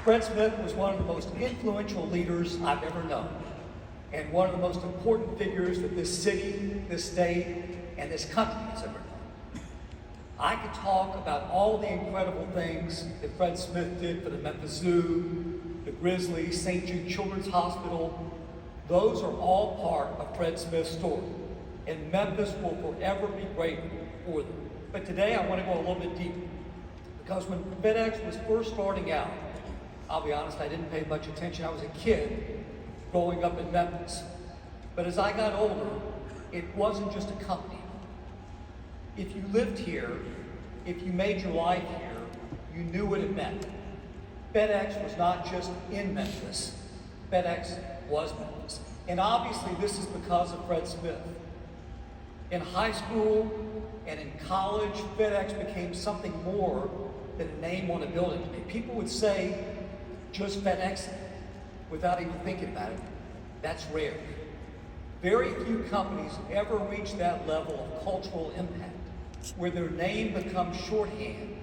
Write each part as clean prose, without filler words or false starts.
Fred Smith was one of the most influential leaders I've ever known, and one of the most important figures that this city, this state, and this country has ever known. I could talk about all the incredible things that Fred Smith did for the Memphis Zoo, the Grizzlies, St. Jude Children's Hospital. Those are all part of Fred Smith's story, and Memphis will forever be grateful for them. But today I want to go a little bit deeper, because when FedEx was first starting out, I'll be honest, I didn't pay much attention. I was a kid growing up in Memphis. But as I got older, it wasn't just a company. If you lived here, if you made your life here, you knew what it meant. FedEx was not just in Memphis. FedEx was Memphis. And obviously this is because of Fred Smith. In high school and in college, FedEx became something more than a name on a building to me. People would say, just FedEx, without even thinking about it. That's rare. Very few companies ever reach that level of cultural impact, where their name becomes shorthand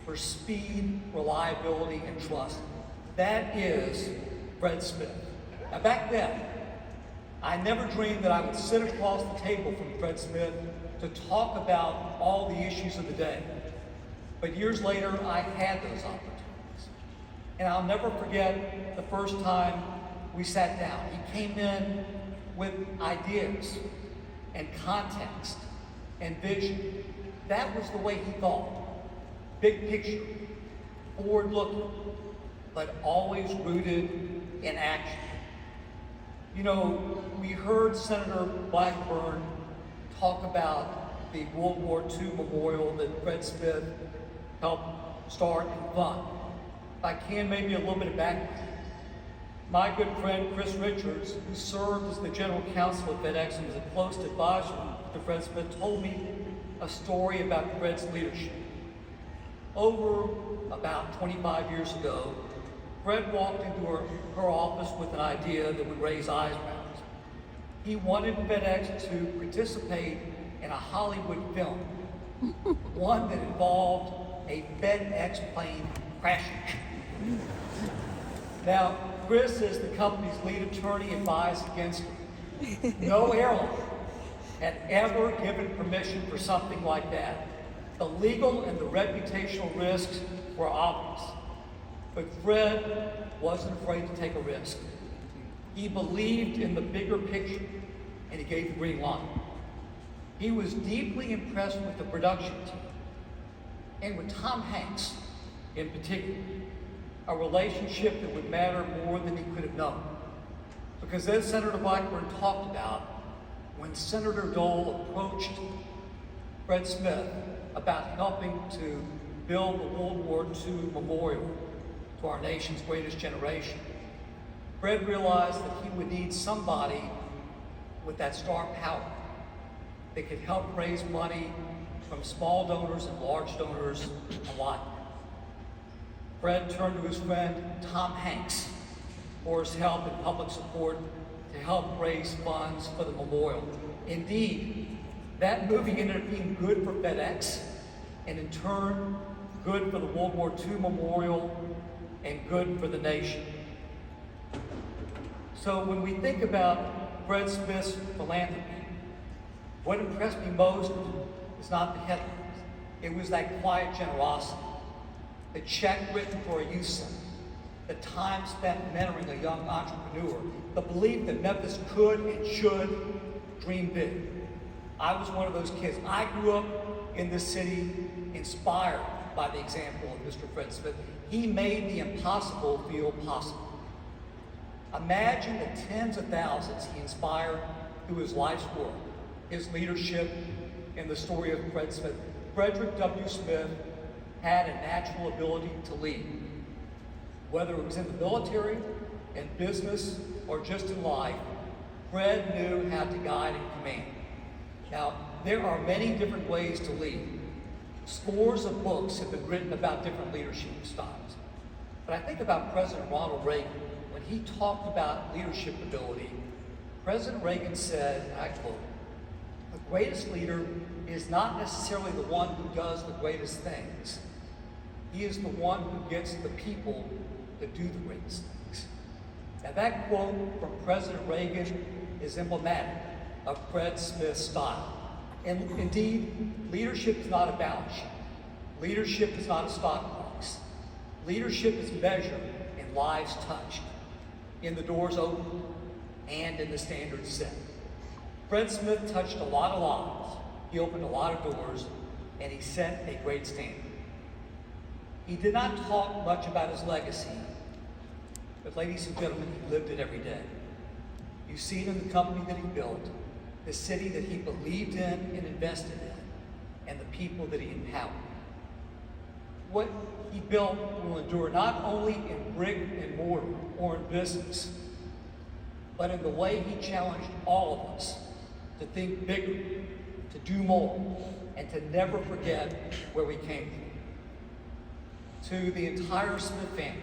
for speed, reliability, and trust. That is Fred Smith. Now back then, I never dreamed that I would sit across the table from Fred Smith to talk about all the issues of the day. But years later, I had those opportunities. And I'll never forget the first time we sat down. He came in with ideas and context and vision. That was the way he thought. Big picture, forward looking, but always rooted in action. You know, we heard Senator Blackburn talk about the World War II memorial that Fred Smith helped start and fund. If I can, maybe a little bit of background. My good friend Chris Richards, who served as the general counsel at FedEx and was a close advisor to Fred Smith, told me a story about Fred's leadership. Over about 25 years ago, Fred walked into her office with an idea that would raise eyebrows. He wanted FedEx to participate in a Hollywood film, one that involved a FedEx plane crashing. Now, Chris, as the company's lead attorney, advised against it. No airline had ever given permission for something like that. The legal and the reputational risks were obvious. But Fred wasn't afraid to take a risk. He believed in the bigger picture, and he gave the green light. He was deeply impressed with the production team, and with Tom Hanks in particular, a relationship that would matter more than he could have known. Because as Senator Blackburn talked about, when Senator Dole approached Fred Smith about helping to build the World War II memorial to our nation's greatest generation, Fred realized that he would need somebody with that star power that could help raise money from small donors and large donors alike. Fred turned to his friend Tom Hanks for his help and public support to help raise funds for the memorial. Indeed, that movie ended up being good for FedEx, and in turn, good for the World War II memorial and good for the nation. So when we think about Fred Smith's philanthropy, what impressed me most is not the headlines. It was that quiet generosity. The check written for a youth center, the time spent mentoring a young entrepreneur, the belief that Memphis could and should dream big. I was one of those kids. I grew up in this city inspired by the example of Mr. Fred Smith. He made the impossible feel possible. Imagine the tens of thousands he inspired through his life's work, his leadership, and the story of Fred Smith. Frederick W. Smith had a natural ability to lead. Whether it was in the military, in business, or just in life, Fred knew how to guide and command. Now, there are many different ways to lead. Scores of books have been written about different leadership styles. But I think about President Ronald Reagan. When he talked about leadership ability, President Reagan said, and I quote, "The greatest leader is not necessarily the one who does the greatest things. He is the one who gets the people to do the greatest things. Now that quote from President Reagan is emblematic of Fred Smith's style. And indeed, leadership is not a balance sheet. Leadership is not a stock box. Leadership is measured in lives touched, in the doors opened, and in the standards set. Fred Smith touched a lot of lives. He opened a lot of doors, and he set a great standard. He did not talk much about his legacy, but ladies and gentlemen, he lived it every day. You see it in the company that he built, the city that he believed in and invested in, and the people that he empowered. What he built will endure not only in brick and mortar or in business, but in the way he challenged all of us to think bigger, to do more, and to never forget where we came from. To the entire Smith family,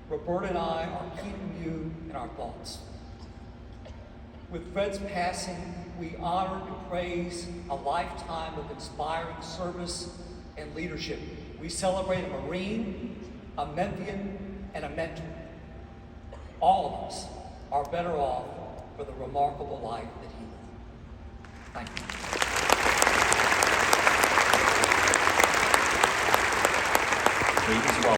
Roberta and I are keeping you in our thoughts. With Fred's passing, we honor and praise a lifetime of inspiring service and leadership. We celebrate a Marine, a Memphian, and a mentor. All of us are better off for the remarkable life that he lived. Thank you.